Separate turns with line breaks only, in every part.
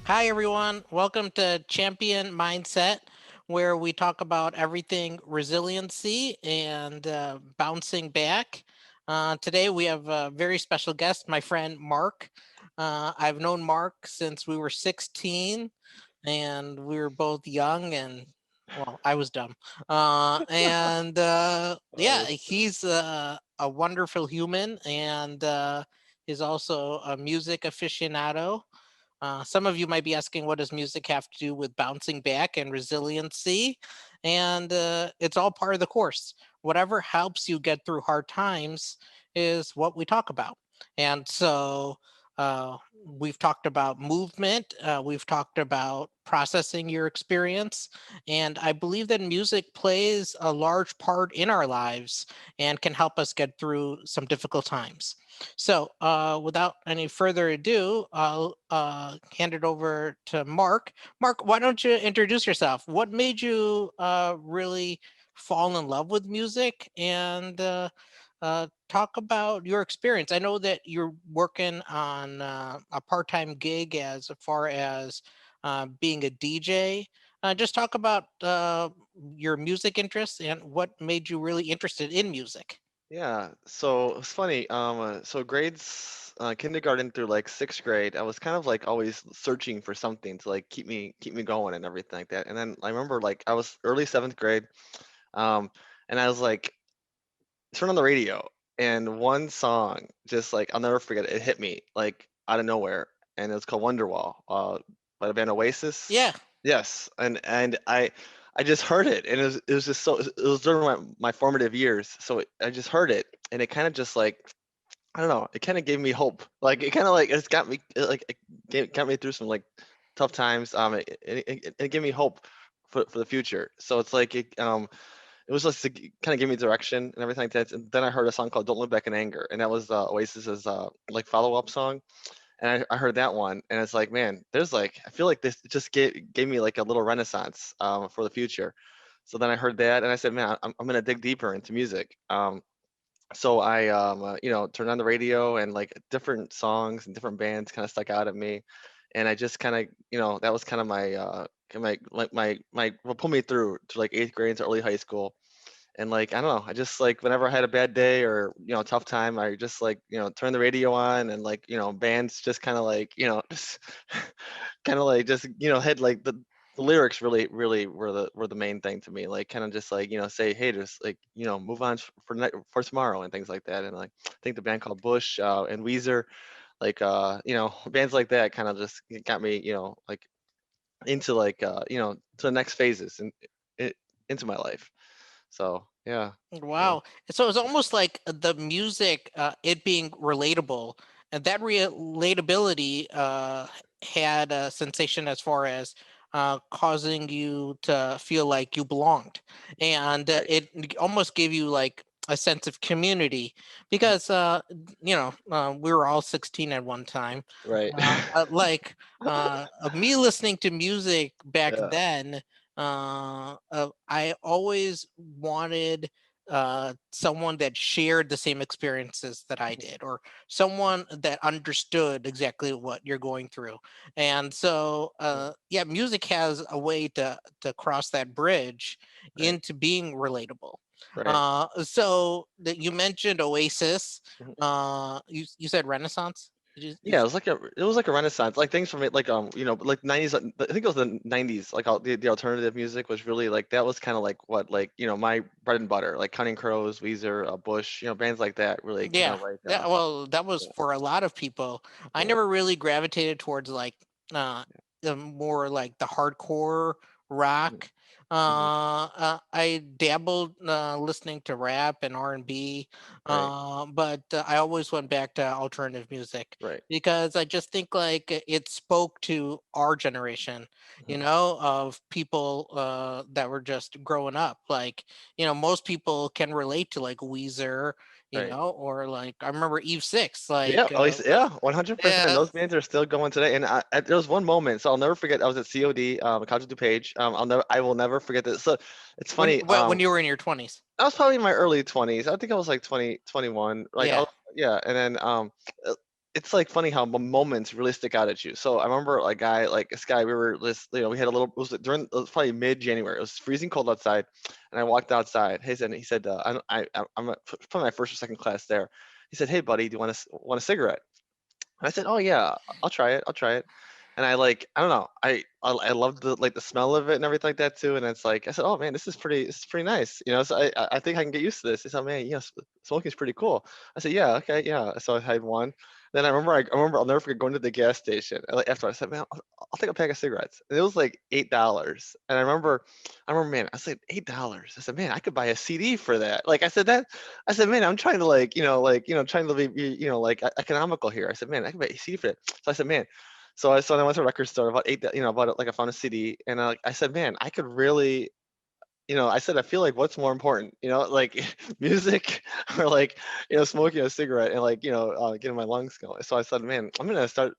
Hi, everyone. Welcome to Champion Mindset, where we talk about everything resiliency and bouncing back. Today, we have a very special guest, my friend Mark. I've known Mark since we were 16, and we were both young and well, I was dumb. Yeah,
Oh,
he's a wonderful human and he's also a music aficionado. Some of you might be asking, what does music have to do with bouncing back and resiliency? And it's all part of the course. Whatever helps you get through hard times is what we talk about. And so uh, we've talked about movement, we've talked about processing your experience. And I believe that music plays a large part in our lives and can help us get through some difficult times. So, without any further ado, I'll hand it over to Mark. Mark, why don't you introduce yourself? What made you really fall in love with music and talk about your experience? I know that you're working on a part time gig as far as being a DJ. Just talk about your music interests and what made you really interested in music.
yeah. So it's funny. So grades, kindergarten through like sixth grade, I was kind of like always searching for something to like keep me going and everything like that. And then I remember like I was early seventh grade, um, and I was like turn on the radio, and one song just like I'll never forget it. It hit me like out of nowhere, and it was called Wonderwall, by the band Oasis.
Yeah.
Yes, and I just heard it, and it was just so it was during my formative years, so I just heard it, and it kind of just like I don't know, it kind of gave me hope. Like it kind of like it's got me got me through some like tough times. It gave me hope for the future. So it's like it was just to kind of give me direction and everything like that. And then I heard a song called "Don't Look Back in Anger," and that was Oasis's like follow up song. And I heard that one, and it's like, man, there's like I feel like this just gave me like a little renaissance for the future. So then I heard that, and I said, man, I'm gonna dig deeper into music. So I turned on the radio, and like different songs and different bands kind of stuck out at me, and I just kind of that was kind of my what pulled me through to like eighth grade into early high school. And like I don't know, I just like whenever I had a bad day or tough time, I just like turn the radio on, and like bands just kind of like just kind of like just had like the lyrics really were the main thing to me, like kind of just like say, hey, just like move on for tomorrow and things like that. And like I think the band called Bush and Weezer, like bands like that kind of just got me like into like to the next phases and it into my life. So yeah. Yeah.
Wow. So it's almost like the music, it being relatable, and that relatability had a sensation as far as causing you to feel like you belonged. And
Right.
it almost gave you like a sense of community
Mhm.
because, we were all 16 at one time.
Right.
Me listening to music back
Yeah.
then, I always wanted someone that shared the same experiences that I did, or someone that understood exactly what you're going through. And so,
Mhm.
yeah, music has a way to cross that bridge
Right.
into being relatable.
Right.
So that you mentioned Oasis.
Mhm.
You said Renaissance.
Yeah, it was like a renaissance, like things from it, like like 90s. I think it was the 90s, like all the alternative music was really like that was kind of like what like my bread and butter, like Counting Crows, Weezer, Bush, bands like that really kind
Yeah,
of like
that was
yeah,
for a lot of people. I
yeah,
never really gravitated towards like uh the more like the hardcore
mhm,
rock.
mhm,
I dabbled listening to rap and R&B,
right,
but I always went back to alternative music
right,
because I just think like it spoke to our generation,
mhm,
of people that were just growing up. Like, most people can relate to like Weezer,
right.
or like I remember Eve Six,
Yeah,
like
oh, yeah, 100%.
uh,
Those bands are still going today. And there was one moment, so I'll never forget. I was at COD, College of DuPage. I will never forget this. So it's funny.
when you were in your 20s.
I was probably in my early 20s. I think I was like 20, 21. Like,
Yeah.
yeah. And then, it's like funny how moments really stick out at you. So I remember a guy, like this guy, we were this, we had a little, it was during, it was probably mid-January. It was freezing cold outside, and I walked outside. He said, I'm probably my first or second class there. He said, "Hey, buddy, do you want a cigarette?" And I said, "Oh yeah, I'll try it. I'll try it." And I don't know, I love the smell of it and everything like that too. And it's like I said, "Oh man, this is pretty nice." So I think I can get used to this. He said, "Man, smoking's pretty cool." I said, "Yeah, okay, yeah." So I had one. Then I remember I'll never forget going to the gas station. And like after I said, "Man, I'll take a pack of cigarettes." And it was like $8. And I remember, man, I said $8. I said, "Man, I could buy a CD for that." Like I said that. I said, "Man, I'm trying to trying to be economical here." I said, "Man, I can buy a CD for that." So I said, "Man." So I went to a record store about about it, like I found a CD, and I said, "Man, I could really," I said, "I feel like what's more important, like music or like, smoking a cigarette and like, getting my lungs going." So I said, "Man, I'm gonna start,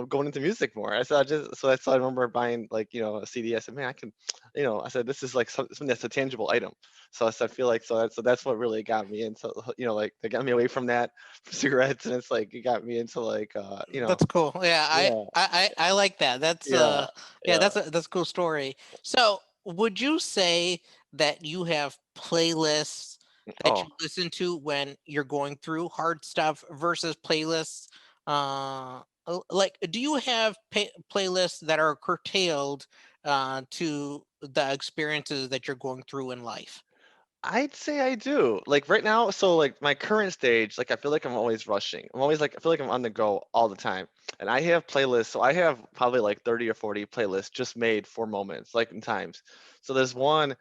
going into music more." I said, so I remember buying like, a CD. I said, "Man, I can," I said, "This is like something that's a tangible item." So I said, I feel like so that's what really got me into, like they got me away from that cigarettes, and it's like it got me into like,
That's cool. Yeah,
yeah,
I like that. That's
yeah,
yeah,
yeah.
that's a cool story. So, would you say that you have playlists that
Oh,
you listen to when you're going through hard stuff versus playlists like do you have playlists that are curtailed to the experiences that you're going through in life?
I'd say I do. Like right now, so like my current stage, like I feel like I'm always rushing. I'm always like I feel like I'm on the go all the time. And I have playlists, so I have probably like 30 or 40 playlists just made for moments, like in times. So there's one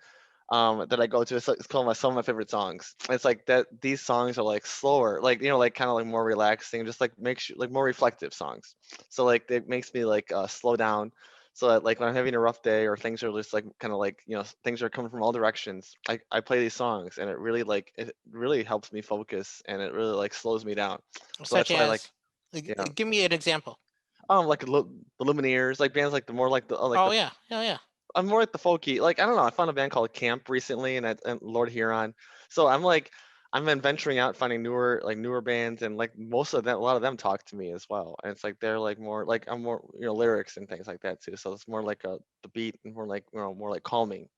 that I go to. It's called some of my favorite songs. It's like that these songs are like slower, like like kind of like more relaxing, just like makes you like more reflective songs. So like it makes me like slow down. So that like when I'm having a rough day or things are just like kind of like things are coming from all directions, I play these songs and it really helps me focus and it really like slows me down. So
Such
that's why I like
as
yeah
give me an example.
like the Lumineers, like bands like the more like
Oh
the
yeah. Yeah, yeah.
I'm more like the folky. Like I don't know. I found a band called Camp recently, and Lord Huron. So I'm been venturing out, finding newer bands, and like most of them, a lot of them talk to me as well. And it's like they're like more like I'm more lyrics and things like that too. So it's more like the beat and more like more like calming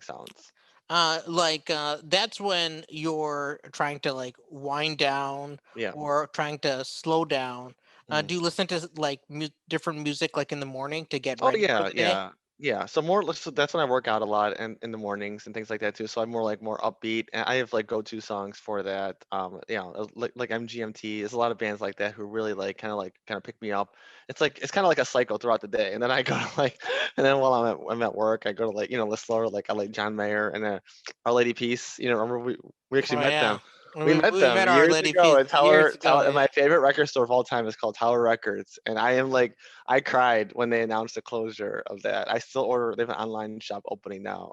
sounds.
That's when you're trying to like wind down
Yeah.
or trying to slow down.
Mhm.
Do you listen to like different music like in the morning to get
Oh
ready for
yeah,
the day?
yeah, yeah. So that's when I work out a lot and in the mornings and things like that too. So I'm more upbeat, and I have like go-to songs for that. Like MGMT. There's a lot of bands like that who really like kind of pick me up. It's kind of like a cycle throughout the day, and then I go to like, and then while I'm at work, I go to like the slower like I like John Mayer and Our Lady Peace. Remember we actually
Oh
met
yeah,
them. We met
we
them
met Our
years
Lady
ago
Peace
at
years ago.
Tower.
Yeah.
My favorite record store of all time is called Tower Records, and I cried when they announced the closure of that. I still order. They have an online shop opening now.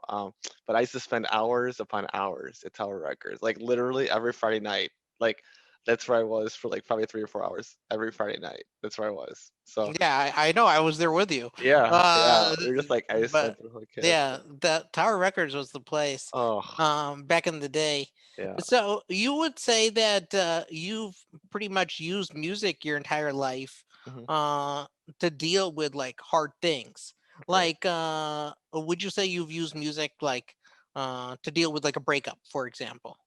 But I used to spend hours upon hours at Tower Records, like literally every Friday night. Like that's where I was for like probably 3 or 4 hours every Friday night. That's where I was. So
Yeah, I know. I was there with you.
yeah, yeah.
Uh,
We're just like I just
but
spent the whole kid.
yeah, the Tower Records was the place
Oh
back in the day.
yeah.
So you would say that you've pretty much used music your entire life
Hmm.
uh to deal with like hard things.
Right.
Like would you say you've used music like to deal with like a breakup, for example?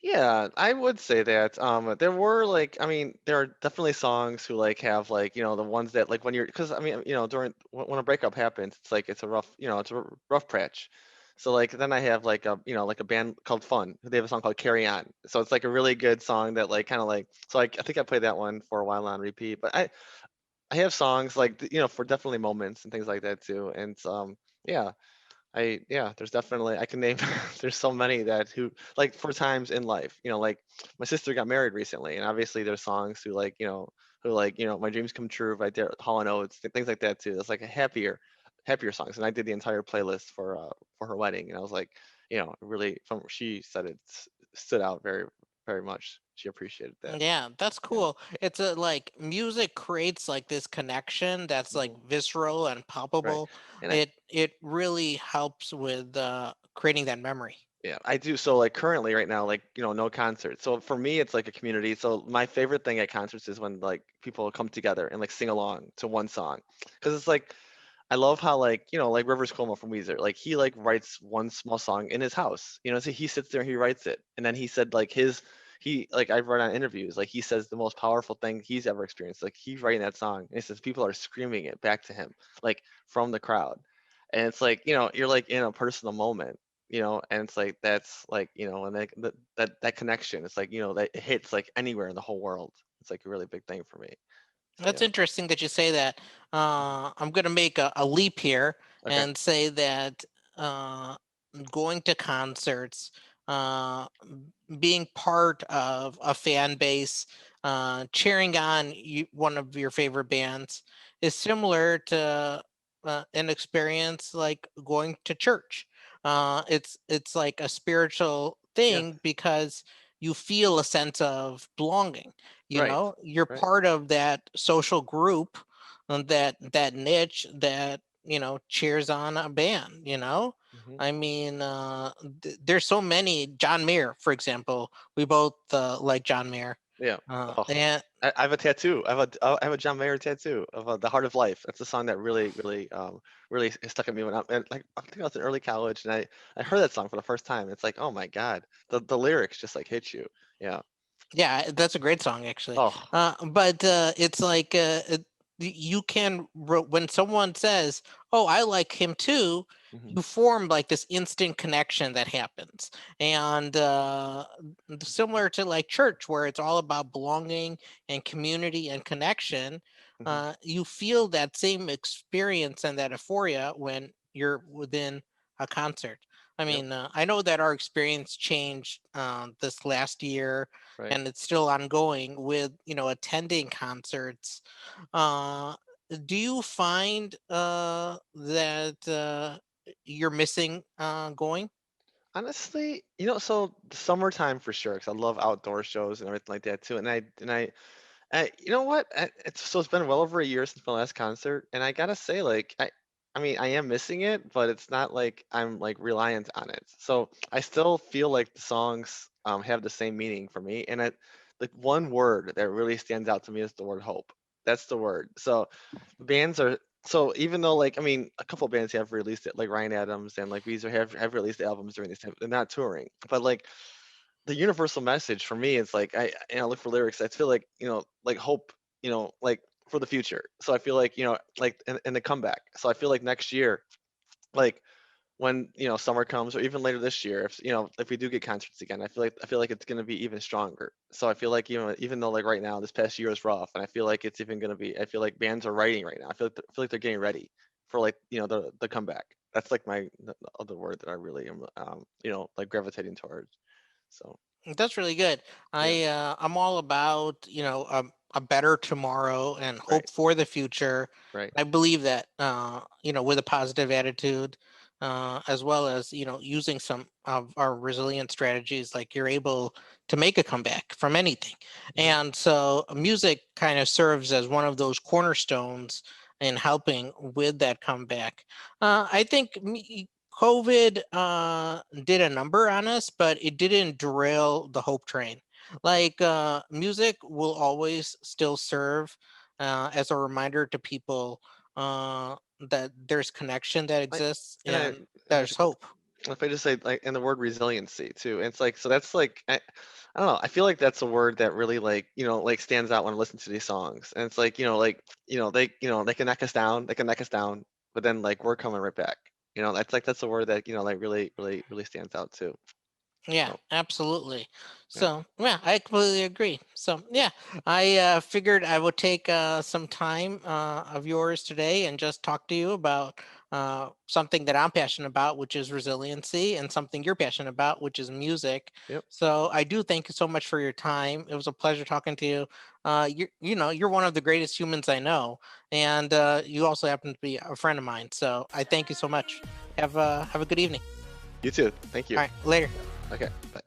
Yeah, I would say that. There were like, I mean, there are definitely songs who like have like, the ones that like when you're, because I mean, during when a breakup happens, it's like it's a rough, it's a rough patch. So like then I have like like a band called Fun. They have a song called Carry On. So it's like a really good song that like kind of like, so like I think I played that one for a while on repeat. But I have songs like for definitely moments and things like that too. And yeah. Yeah, there's definitely I can name there's so many that who like for times in life, like my sister got married recently, and obviously there's songs who like my dreams come true right there, Hall and Oates, things like that too. It's like a happier songs, and I did the entire playlist for her wedding, and I was like, really from she said it stood out very much. She appreciated that.
Yeah, that's
Yeah.
cool. It's a like music creates like this connection that's like
Mhm.
visceral and
Right.
palpable.
And
It really helps with creating that memory.
Yeah, I do. So like currently right now, like, no concerts. So for me, it's like a community. So my favorite thing at concerts is when like people come together and like sing along to one song. Because it's like I love how like, like Rivers Cuomo from Weezer, like he like writes one small song in his house. So he sits there and he writes it. And then he said like he like I've read on interviews, like he says the most powerful thing he's ever experienced. Like he's writing that song and he says people are screaming it back to him, like from the crowd. And it's like, you're like in a personal moment, and it's like that's like, and that connection, it's like, that it hits like anywhere in the whole world. It's like a really big thing for me. So
That's
yeah.
interesting that you say that. I'm going to make a leap here
Okay.
and say that uh, going to concerts, being part of a fan base, cheering on one of your favorite bands is similar to an experience like going to church. It's like a spiritual
Yeah.
thing because you feel a sense of belonging.
Right.
You're
Right.
part of that social group, that niche that cheers on a band.
Hmm.
I mean, there's so many. John Mayer, for example, we both like John Mayer.
Yeah. Oh,
And
I have a tattoo. I have a John Mayer tattoo of the Heart of Life. That's a song that really, really, really stuck at me when like I think I was in early college, and I heard that song for the first time. It's like, oh my God, the lyrics just like hit you. Yeah.
yeah, that's a great song actually.
Oh.
But it's like you can when someone says, "Oh, I like him too,"
Hmm.
you form like this instant connection that happens, and similar to like church, where it's all about belonging and community and connection.
Hmm.
You feel that same experience and that euphoria when you're within a concert. I
Yep.
mean, I know that our experience changed this last year,
Right.
and it's still ongoing with attending concerts. uh do you find that you're missing going?
Honestly, so the summertime for sure, because I love outdoor shows and everything like that too. You know what? It's been well over a year since my last concert, and I gotta say, like, I mean, I am missing it, but it's not like I'm like reliant on it. So I still feel like the songs have the same meaning for me, and the one word that really stands out to me is the word hope. That's the word. So bands are so even though like I mean a couple bands have released it like Ryan Adams and like Weezer have released albums during this time. They're not touring, but like the universal message for me is like I look for lyrics. I feel like like hope, like for the future. So I feel like like in the comeback. So I feel like next year, like when summer comes or even later this year, if we do get concerts again, I feel like it's gonna be even stronger. So I feel like even though like right now this past year is rough, and I feel like it's even gonna be. I feel like bands are writing right now. I feel like they're getting ready for like the comeback. That's like the other word that I really am like gravitating towards. So
That's really good.
yeah.
I'm all about a better tomorrow and
Right.
hope for the future.
Right.
I believe that with a positive attitude, as well as using some of our resilient strategies, like you're able to make a comeback from anything.
Hmm.
And so music kind of serves as one of those cornerstones in helping with that comeback. I think COVID did a number on us, but it didn't derail the hope train. Like music will always still serve as a reminder to people that there's connection that
I
exists
and I
and there's hope.
if I just say like and the word resiliency too, and it's like so that's like I don't know. I feel like that's a word that really like like stands out when I listen to these songs, and it's like like they can knock us down, they can knock us down, but then like we're coming right back. That's a word that like really really really stands out too.
Yeah,
So
absolutely.
yeah.
So, yeah, I completely agree. So, yeah, I figured I would take some time of yours today and just talk to you about something that I'm passionate about, which is resiliency, and something you're passionate about, which is music.
Yep.
So, I do thank you so much for your time. It was a pleasure talking to you. You're one of the greatest humans I know, and you also happen to be a friend of mine. So, I thank you so much. Have a good evening.
You too. Thank you.
All right, later.
Okay. Bye.